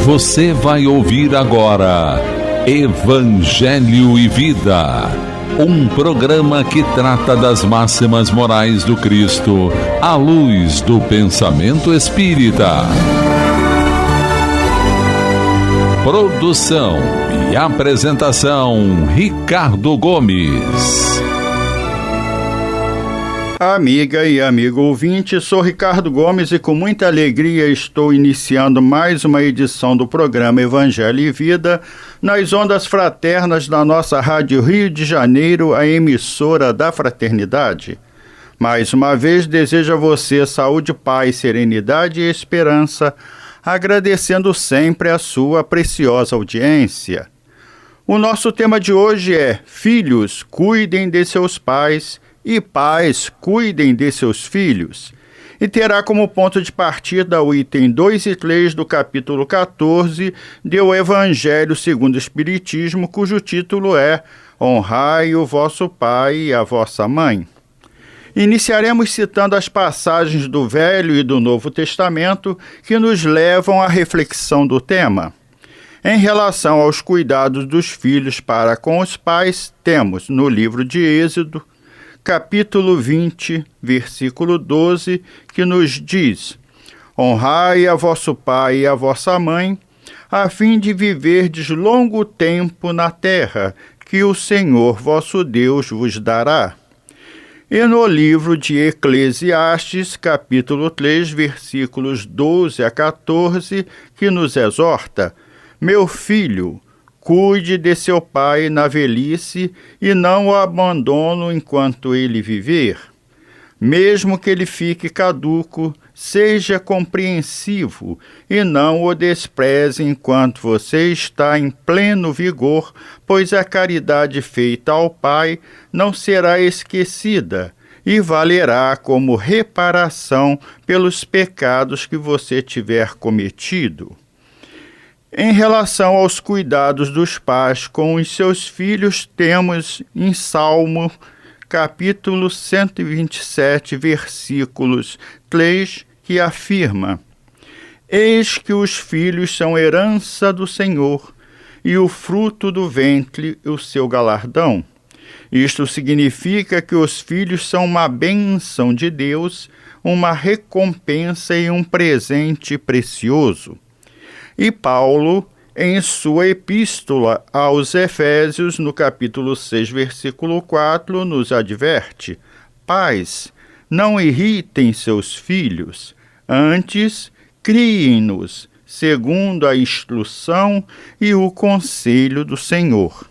Você vai ouvir agora Evangelho e Vida, um programa que trata das máximas morais do Cristo à luz do pensamento espírita. Produção e apresentação, Ricardo Gomes. Amiga e amigo ouvinte, sou Ricardo Gomes e com muita alegria estou iniciando mais uma edição do programa Evangelho e Vida nas ondas fraternas da nossa Rádio Rio de Janeiro, a emissora da Fraternidade. Mais uma vez desejo a você saúde, paz, serenidade e esperança, agradecendo sempre a sua preciosa audiência. O nosso tema de hoje é: filhos, cuidem de seus pais, e pais, cuidem de seus filhos, e terá como ponto de partida o item 2 e 3 do capítulo 14 do Evangelho segundo o Espiritismo, cujo título é Honrai o vosso pai e a vossa mãe. Iniciaremos citando as passagens do Velho e do Novo Testamento que nos levam à reflexão do tema. Em relação aos cuidados dos filhos para com os pais, temos no livro de Êxodo, capítulo 20, versículo 12, que nos diz: Honrai a vosso pai e a vossa mãe, a fim de viverdes longo tempo na terra, que o Senhor vosso Deus vos dará. E no livro de Eclesiastes, capítulo 3, versículos 12 a 14, que nos exorta: Meu filho, cuide de seu pai na velhice e não o abandone enquanto ele viver. Mesmo que ele fique caduco, seja compreensivo e não o despreze enquanto você está em pleno vigor, pois a caridade feita ao pai não será esquecida e valerá como reparação pelos pecados que você tiver cometido. Em relação aos cuidados dos pais com os seus filhos, temos em Salmo, capítulo 127, versículos 3, que afirma: Eis que os filhos são herança do Senhor, e o fruto do ventre o seu galardão. Isto significa que os filhos são uma bênção de Deus, uma recompensa e um presente precioso. E Paulo, em sua epístola aos Efésios, no capítulo 6, versículo 4, nos adverte: Pais, não irritem seus filhos, antes criem-nos, segundo a instrução e o conselho do Senhor.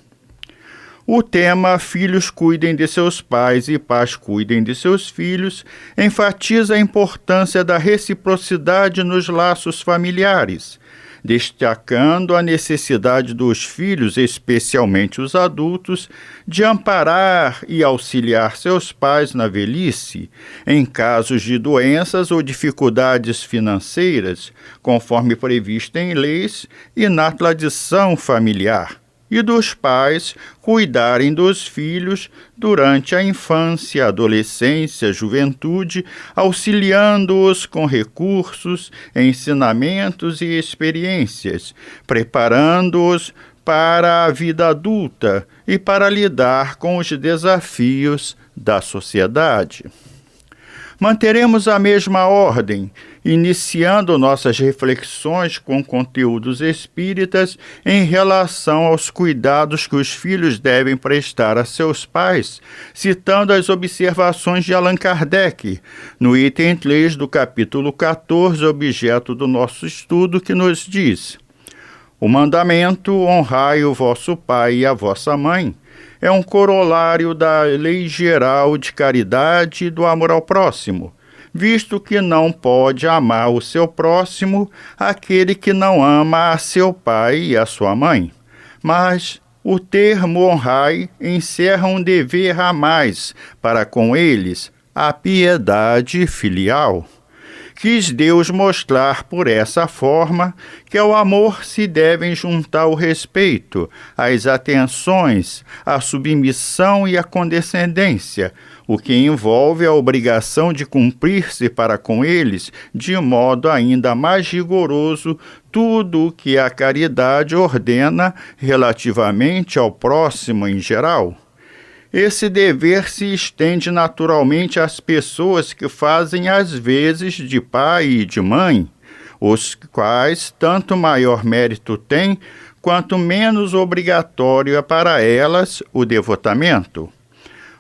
O tema Filhos cuidem de seus pais e pais cuidem de seus filhos enfatiza a importância da reciprocidade nos laços familiares, destacando a necessidade dos filhos, especialmente os adultos, de amparar e auxiliar seus pais na velhice, em casos de doenças ou dificuldades financeiras, conforme previsto em leis e na tradição familiar, e dos pais cuidarem dos filhos durante a infância, adolescência, juventude, auxiliando-os com recursos, ensinamentos e experiências, preparando-os para a vida adulta e para lidar com os desafios da sociedade. Manteremos a mesma ordem, iniciando nossas reflexões com conteúdos espíritas em relação aos cuidados que os filhos devem prestar a seus pais, citando as observações de Allan Kardec, no item 3 do capítulo 14, objeto do nosso estudo, que nos diz: O mandamento honrai o vosso pai e a vossa mãe é um corolário da lei geral de caridade e do amor ao próximo, visto que não pode amar o seu próximo aquele que não ama a seu pai e a sua mãe. Mas o termo honrai encerra um dever a mais para com eles, a piedade filial. Quis Deus mostrar por essa forma que ao amor se devem juntar o respeito, as atenções, a submissão e a condescendência, o que envolve a obrigação de cumprir-se para com eles, de modo ainda mais rigoroso, tudo o que a caridade ordena relativamente ao próximo em geral. Esse dever se estende naturalmente às pessoas que fazem as vezes de pai e de mãe, os quais tanto maior mérito têm, quanto menos obrigatório é para elas o devotamento.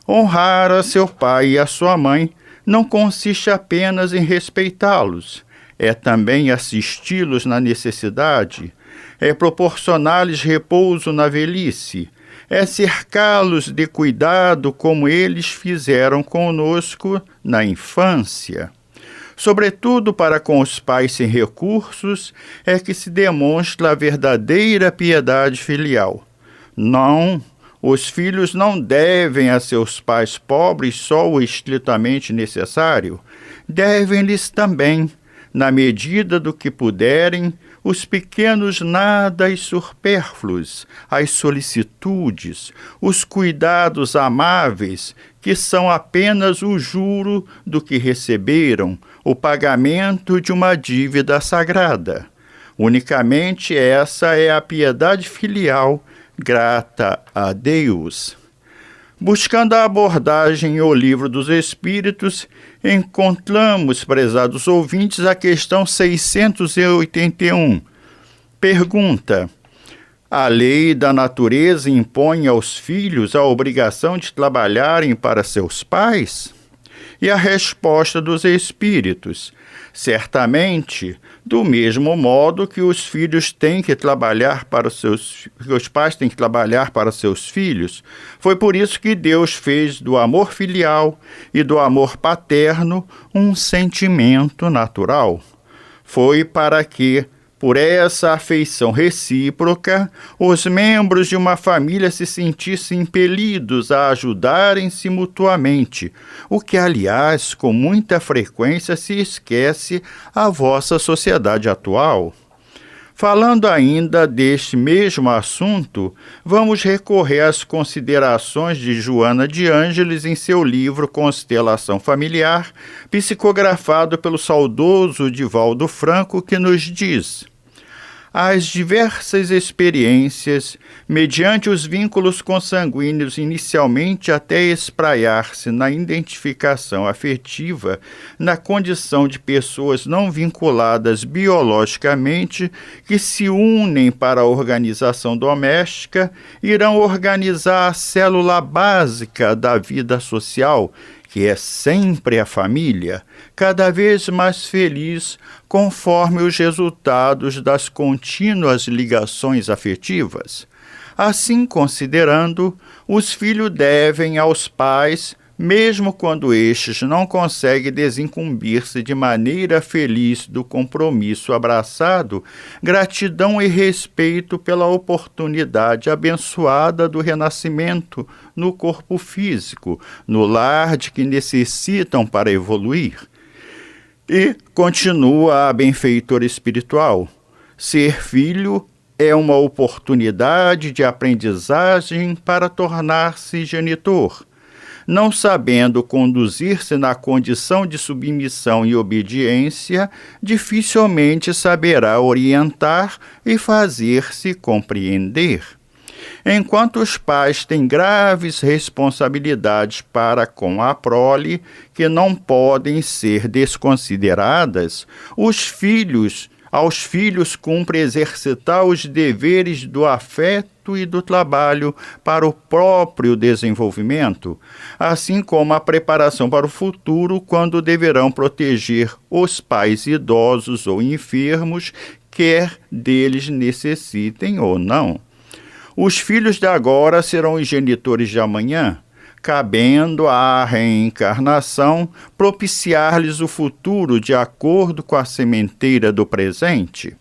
Honrar a seu pai e a sua mãe não consiste apenas em respeitá-los, é também assisti-los na necessidade, é proporcionar-lhes repouso na velhice, é cercá-los de cuidado como eles fizeram conosco na infância. Sobretudo para com os pais sem recursos é que se demonstra a verdadeira piedade filial. Não, os filhos não devem a seus pais pobres só o estritamente necessário, devem-lhes também, na medida do que puderem, os pequenos nadas supérfluos, as solicitudes, os cuidados amáveis, que são apenas o juro do que receberam, o pagamento de uma dívida sagrada. Unicamente essa é a piedade filial, grata a Deus. Buscando a abordagem O Livro dos Espíritos, encontramos, prezados ouvintes, a questão 681. Pergunta: a lei da natureza impõe aos filhos a obrigação de trabalharem para seus pais? E a resposta dos Espíritos: certamente, do mesmo modo que os filhos têm que trabalhar para os pais têm que trabalhar para seus filhos, foi por isso que Deus fez do amor filial e do amor paterno um sentimento natural. Foi para que, por essa afeição recíproca, os membros de uma família se sentissem impelidos a ajudarem-se mutuamente, o que, aliás, com muita frequência se esquece a vossa sociedade atual. Falando ainda deste mesmo assunto, vamos recorrer às considerações de Joana de Ângeles em seu livro Constelação Familiar, psicografado pelo saudoso Divaldo Franco, que nos diz: as diversas experiências, mediante os vínculos consanguíneos inicialmente até espraiar-se na identificação afetiva, na condição de pessoas não vinculadas biologicamente, que se unem para a organização doméstica, irão organizar a célula básica da vida social, que é sempre a família, cada vez mais feliz conforme os resultados das contínuas ligações afetivas. Assim considerando, os filhos devem aos pais, mesmo quando estes não conseguem desincumbir-se de maneira feliz do compromisso abraçado, gratidão e respeito pela oportunidade abençoada do renascimento no corpo físico, no lar de que necessitam para evoluir. E continua a benfeitora espiritual: ser filho é uma oportunidade de aprendizagem para tornar-se genitor. Não sabendo conduzir-se na condição de submissão e obediência, dificilmente saberá orientar e fazer-se compreender. Enquanto os pais têm graves responsabilidades para com a prole, que não podem ser desconsideradas, aos filhos cumpre exercitar os deveres do afeto e do trabalho para o próprio desenvolvimento, assim como a preparação para o futuro, quando deverão proteger os pais idosos ou enfermos, quer deles necessitem ou não. Os filhos de agora serão os genitores de amanhã, cabendo à reencarnação propiciar-lhes o futuro de acordo com a sementeira do presente.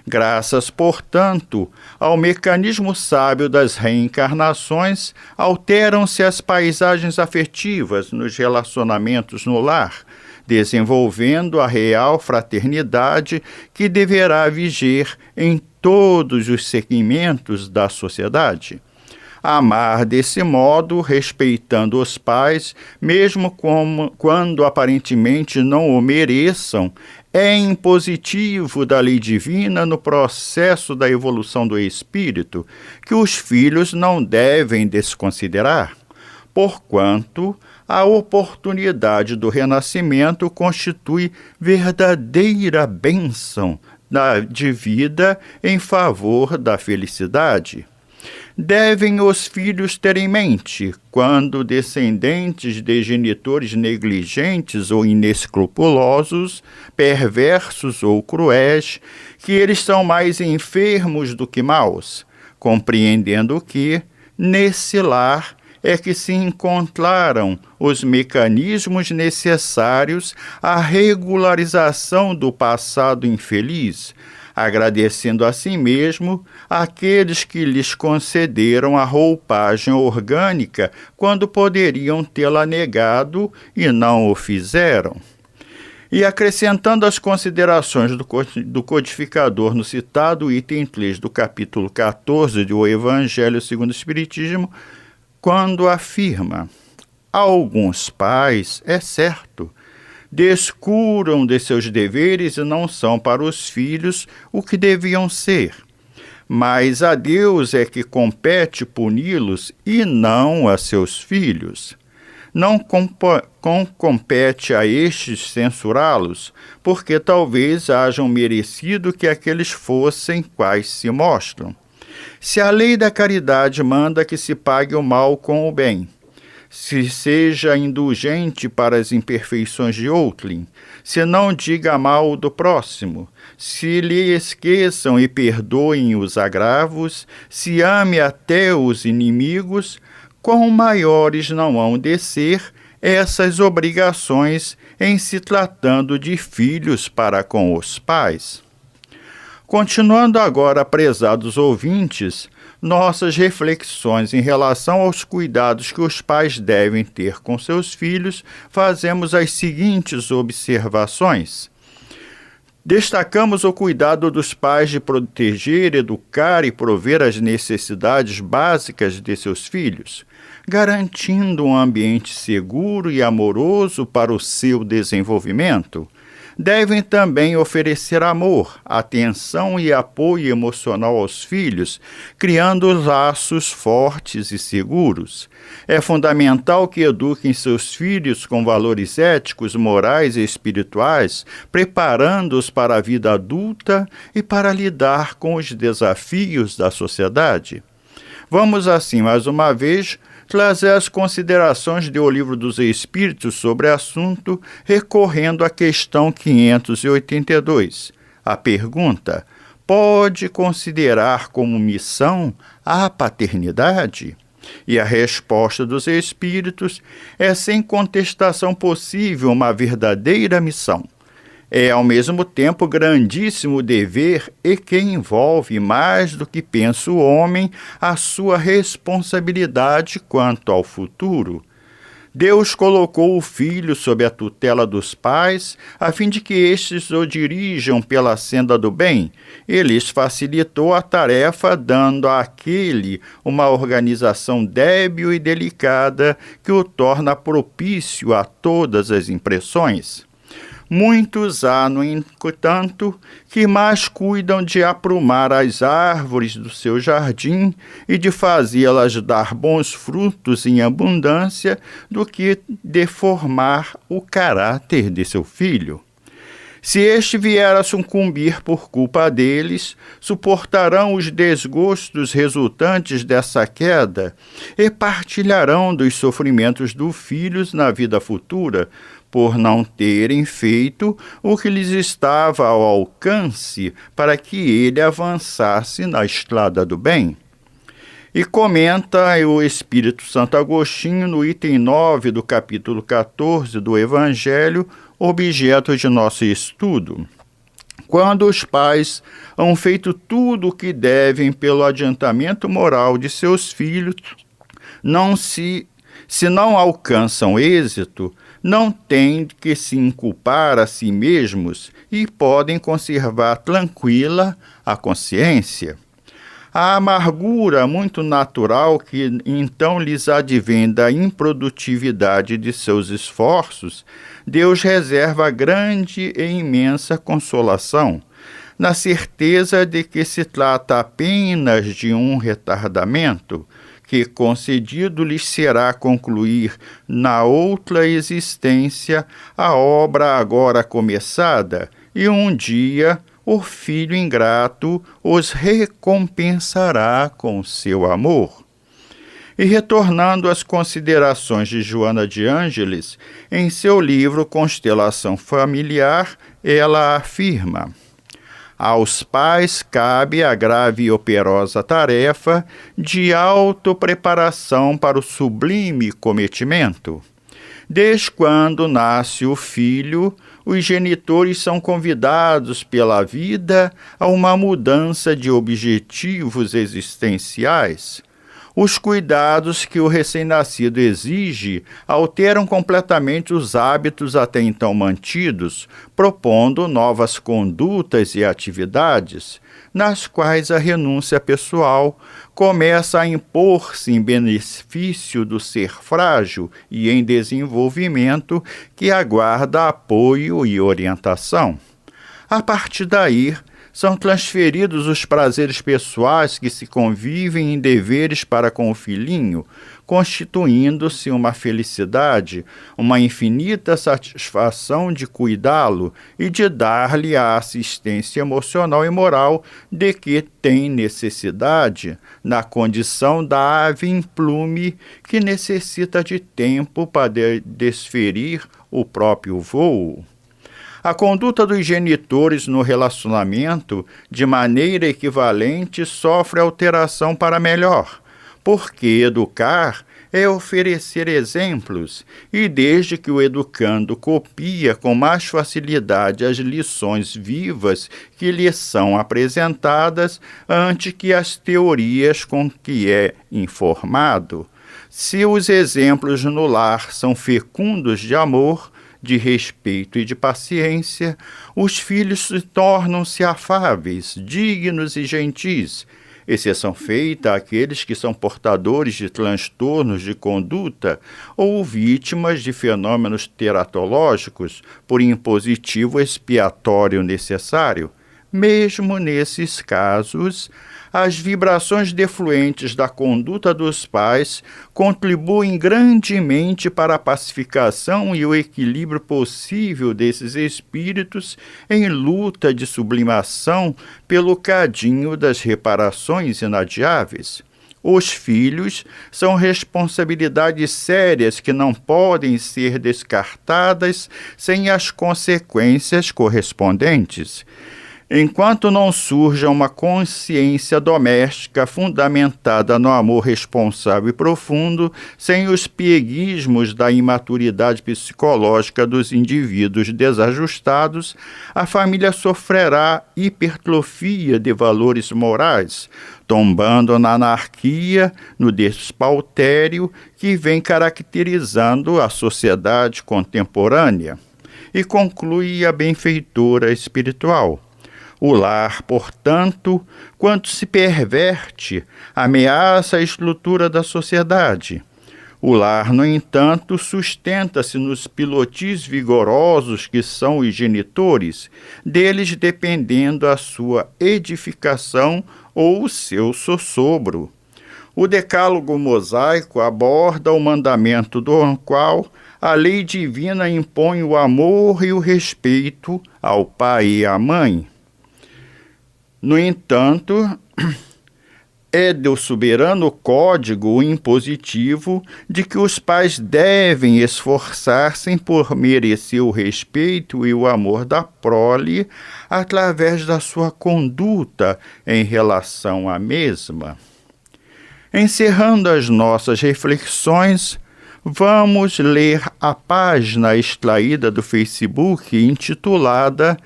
Graças, portanto, ao mecanismo sábio das reencarnações, alteram-se as paisagens afetivas nos relacionamentos no lar, desenvolvendo a real fraternidade que deverá viger em todos os segmentos da sociedade. Amar desse modo, respeitando os pais, mesmo quando aparentemente não o mereçam, é impositivo da lei divina no processo da evolução do espírito, que os filhos não devem desconsiderar, porquanto a oportunidade do renascimento constitui verdadeira bênção de vida em favor da felicidade. Devem os filhos ter em mente, quando descendentes de genitores negligentes ou inescrupulosos, perversos ou cruéis, que eles são mais enfermos do que maus, compreendendo que, nesse lar, é que se encontraram os mecanismos necessários à regularização do passado infeliz, agradecendo a si mesmo aqueles que lhes concederam a roupagem orgânica quando poderiam tê-la negado e não o fizeram. E acrescentando as considerações do codificador no citado item 3 do capítulo 14 do Evangelho segundo o Espiritismo, quando afirma: alguns pais, é certo, descuram de seus deveres e não são para os filhos o que deviam ser, mas a Deus é que compete puni-los e não a seus filhos. Não compete a estes censurá-los, porque talvez hajam merecido que aqueles fossem quais se mostram. Se a lei da caridade manda que se pague o mal com o bem, se seja indulgente para as imperfeições de outrem, se não diga mal do próximo, se lhe esqueçam e perdoem os agravos, se ame até os inimigos, quão maiores não hão de ser essas obrigações em se tratando de filhos para com os pais. Continuando agora, prezados ouvintes, nossas reflexões em relação aos cuidados que os pais devem ter com seus filhos, fazemos as seguintes observações. Destacamos o cuidado dos pais de proteger, educar e prover as necessidades básicas de seus filhos, garantindo um ambiente seguro e amoroso para o seu desenvolvimento. Devem também oferecer amor, atenção e apoio emocional aos filhos, criando laços fortes e seguros. É fundamental que eduquem seus filhos com valores éticos, morais e espirituais, preparando-os para a vida adulta e para lidar com os desafios da sociedade. Vamos, assim, mais uma vez, trazer as considerações do Livro dos Espíritos sobre o assunto, recorrendo à questão 582. A pergunta: pode considerar como missão a paternidade? E a resposta dos Espíritos é sem contestação possível uma verdadeira missão. É, ao mesmo tempo, grandíssimo dever e que envolve, mais do que pensa o homem, a sua responsabilidade quanto ao futuro. Deus colocou o filho sob a tutela dos pais, a fim de que estes o dirijam pela senda do bem, e lhes facilitou a tarefa, dando àquele uma organização débil e delicada que o torna propício a todas as impressões. Muitos há, no entanto, que mais cuidam de aprumar as árvores do seu jardim e de fazê-las dar bons frutos em abundância do que de formar o caráter de seu filho. Se este vier a sucumbir por culpa deles, suportarão os desgostos resultantes dessa queda e partilharão dos sofrimentos dos filhos na vida futura, por não terem feito o que lhes estava ao alcance para que ele avançasse na estrada do bem. E comenta o Espírito Santo Agostinho no item 9 do capítulo 14 do Evangelho, objeto de nosso estudo. Quando os pais hão feito tudo o que devem pelo adiantamento moral de seus filhos, se não alcançam êxito, não têm que se inculpar a si mesmos e podem conservar tranquila a consciência. A amargura muito natural que então lhes advém da improdutividade de seus esforços, Deus reserva grande e imensa consolação, na certeza de que se trata apenas de um retardamento, que concedido lhes será concluir na outra existência a obra agora começada, e um dia o filho ingrato os recompensará com seu amor. E retornando às considerações de Joana de Ângeles, em seu livro Constelação Familiar, ela afirma: aos pais cabe a grave e operosa tarefa de autopreparação para o sublime cometimento. Desde quando nasce o filho, os genitores são convidados pela vida a uma mudança de objetivos existenciais. Os cuidados que o recém-nascido exige alteram completamente os hábitos até então mantidos, propondo novas condutas e atividades, nas quais a renúncia pessoal começa a impor-se em benefício do ser frágil e em desenvolvimento que aguarda apoio e orientação. A partir daí, são transferidos os prazeres pessoais que se convivem em deveres para com o filhinho, constituindo-se uma felicidade, uma infinita satisfação de cuidá-lo e de dar-lhe a assistência emocional e moral de que tem necessidade, na condição da ave em plume que necessita de tempo para desferir o próprio voo. A conduta dos genitores no relacionamento, de maneira equivalente, sofre alteração para melhor, porque educar é oferecer exemplos, e desde que o educando copia com mais facilidade as lições vivas que lhe são apresentadas ante que as teorias com que é informado, se os exemplos no lar são fecundos de amor, de respeito e de paciência, os filhos tornam-se afáveis, dignos e gentis, exceção feita àqueles que são portadores de transtornos de conduta ou vítimas de fenômenos teratológicos por impositivo expiatório necessário. Mesmo nesses casos, as vibrações defluentes da conduta dos pais contribuem grandemente para a pacificação e o equilíbrio possível desses espíritos em luta de sublimação pelo cadinho das reparações inadiáveis. Os filhos são responsabilidades sérias que não podem ser descartadas sem as consequências correspondentes. Enquanto não surja uma consciência doméstica fundamentada no amor responsável e profundo, sem os pieguismos da imaturidade psicológica dos indivíduos desajustados, a família sofrerá hipertrofia de valores morais, tombando na anarquia, no despautério que vem caracterizando a sociedade contemporânea. E conclui a benfeitora espiritual: o lar, portanto, quando se perverte, ameaça a estrutura da sociedade. O lar, no entanto, sustenta-se nos pilotis vigorosos que são os genitores, deles dependendo a sua edificação ou o seu sossobro. O Decálogo Mosaico aborda o mandamento do qual a lei divina impõe o amor e o respeito ao pai e à mãe. No entanto, é do soberano código impositivo de que os pais devem esforçar-se por merecer o respeito e o amor da prole através da sua conduta em relação à mesma. Encerrando as nossas reflexões, vamos ler a página extraída do Facebook intitulada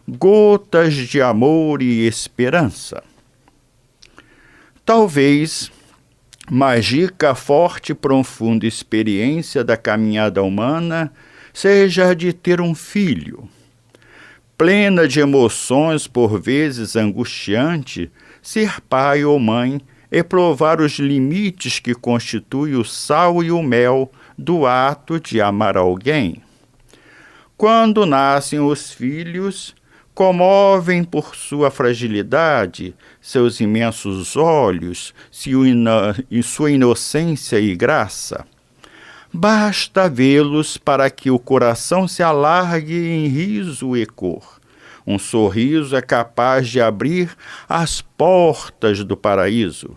Gotas de Amor e Esperança. Talvez mais rica, forte e profunda experiência da caminhada humana seja a de ter um filho. Plena de emoções, por vezes angustiante, ser pai ou mãe é provar os limites que constituem o sal e o mel do ato de amar alguém. Quando nascem os filhos, comovem por sua fragilidade, seus imensos olhos e sua inocência e graça. Basta vê-los para que o coração se alargue em riso e cor. Um sorriso é capaz de abrir as portas do paraíso.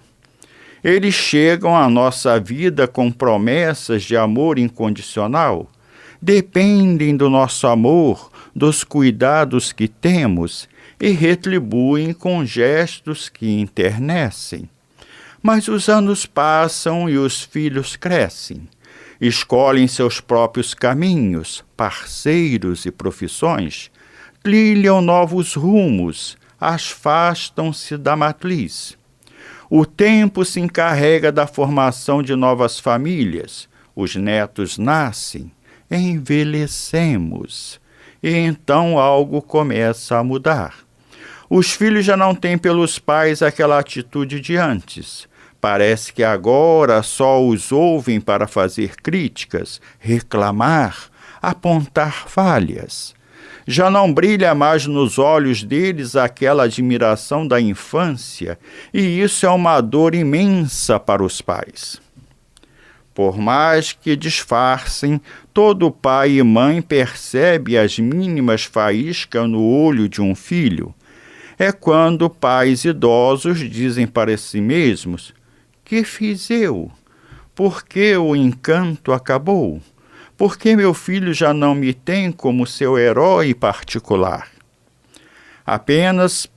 Eles chegam à nossa vida com promessas de amor incondicional. Dependem do nosso amor, dos cuidados que temos e retribuem com gestos que enternecem. Mas os anos passam e os filhos crescem. Escolhem seus próprios caminhos, parceiros e profissões, trilham novos rumos, afastam-se da matriz. O tempo se encarrega da formação de novas famílias, os netos nascem, envelhecemos, e então algo começa a mudar. Os filhos já não têm pelos pais aquela atitude de antes. Parece que agora só os ouvem para fazer críticas, reclamar, apontar falhas. Já não brilha mais nos olhos deles aquela admiração da infância, e isso é uma dor imensa para os pais. Por mais que disfarcem, todo pai e mãe percebe as mínimas faíscas no olho de um filho. É quando pais idosos dizem para si mesmos: "Que fiz eu? Por que o encanto acabou? Por que meu filho já não me tem como seu herói particular?" Apenas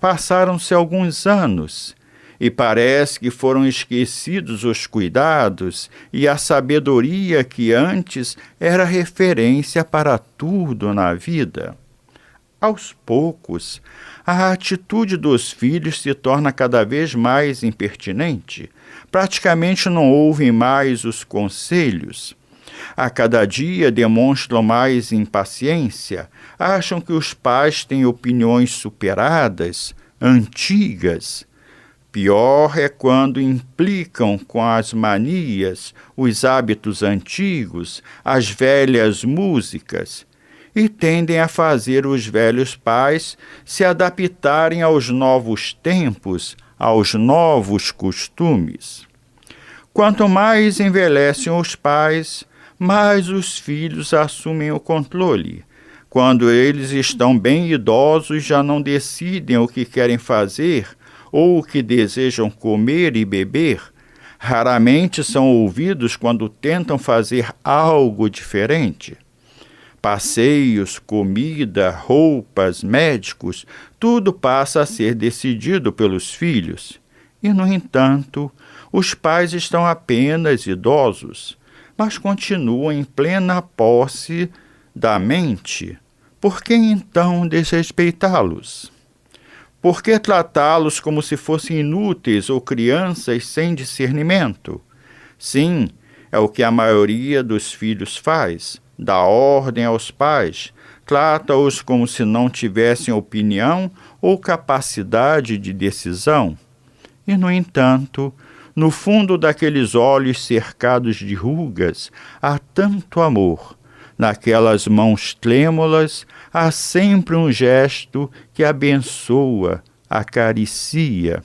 passaram-se alguns anos e parece que foram esquecidos os cuidados e a sabedoria que antes era referência para tudo na vida. Aos poucos, a atitude dos filhos se torna cada vez mais impertinente. Praticamente não ouvem mais os conselhos. A cada dia demonstram mais impaciência, acham que os pais têm opiniões superadas, antigas. Pior é quando implicam com as manias, os hábitos antigos, as velhas músicas, e tendem a fazer os velhos pais se adaptarem aos novos tempos, aos novos costumes. Quanto mais envelhecem os pais, mais os filhos assumem o controle. Quando eles estão bem idosos, já não decidem o que querem fazer ou o que desejam comer e beber. Raramente são ouvidos quando tentam fazer algo diferente. Passeios, comida, roupas, médicos, tudo passa a ser decidido pelos filhos. E, no entanto, os pais estão apenas idosos, mas continuam em plena posse da mente. Por que então desrespeitá-los? Por que tratá-los como se fossem inúteis ou crianças sem discernimento? Sim, é o que a maioria dos filhos faz. Dá ordem aos pais, trata-os como se não tivessem opinião ou capacidade de decisão. E, no entanto, no fundo daqueles olhos cercados de rugas, há tanto amor. Naquelas mãos trêmulas, há sempre um gesto que abençoa, acaricia.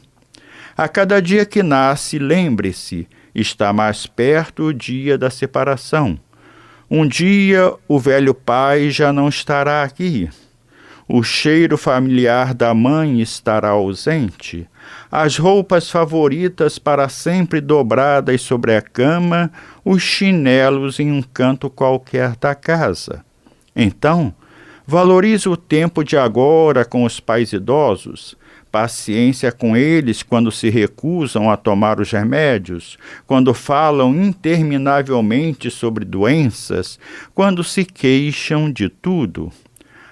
A cada dia que nasce, lembre-se, está mais perto o dia da separação. Um dia o velho pai já não estará aqui. O cheiro familiar da mãe estará ausente. As roupas favoritas para sempre dobradas sobre a cama, os chinelos em um canto qualquer da casa. Então, valorize o tempo de agora com os pais idosos. Paciência com eles quando se recusam a tomar os remédios, quando falam interminavelmente sobre doenças, quando se queixam de tudo.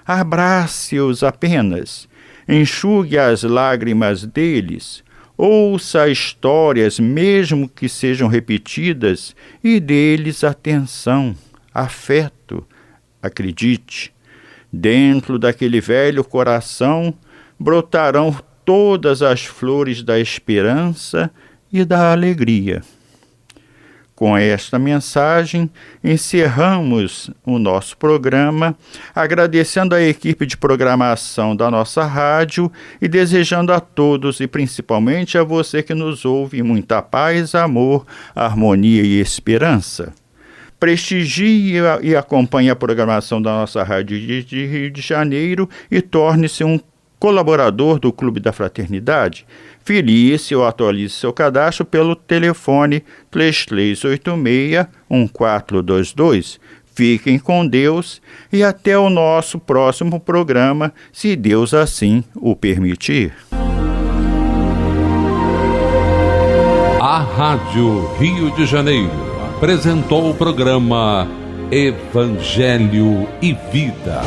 Abrace-os apenas, enxugue as lágrimas deles, ouça histórias, mesmo que sejam repetidas, e dê-lhes atenção, afeto. Acredite, dentro daquele velho coração brotarão todas as flores da esperança e da alegria. Com esta mensagem, encerramos o nosso programa, agradecendo à equipe de programação da nossa rádio e desejando a todos, e principalmente a você que nos ouve, muita paz, amor, harmonia e esperança. Prestigie e acompanhe a programação da nossa rádio de Rio de Janeiro e torne-se um colaborador do Clube da Fraternidade. Filie-se ou atualize seu cadastro pelo telefone 3386-1422. Fiquem com Deus e até o nosso próximo programa, se Deus assim o permitir. A Rádio Rio de Janeiro apresentou o programa Evangelho e Vida.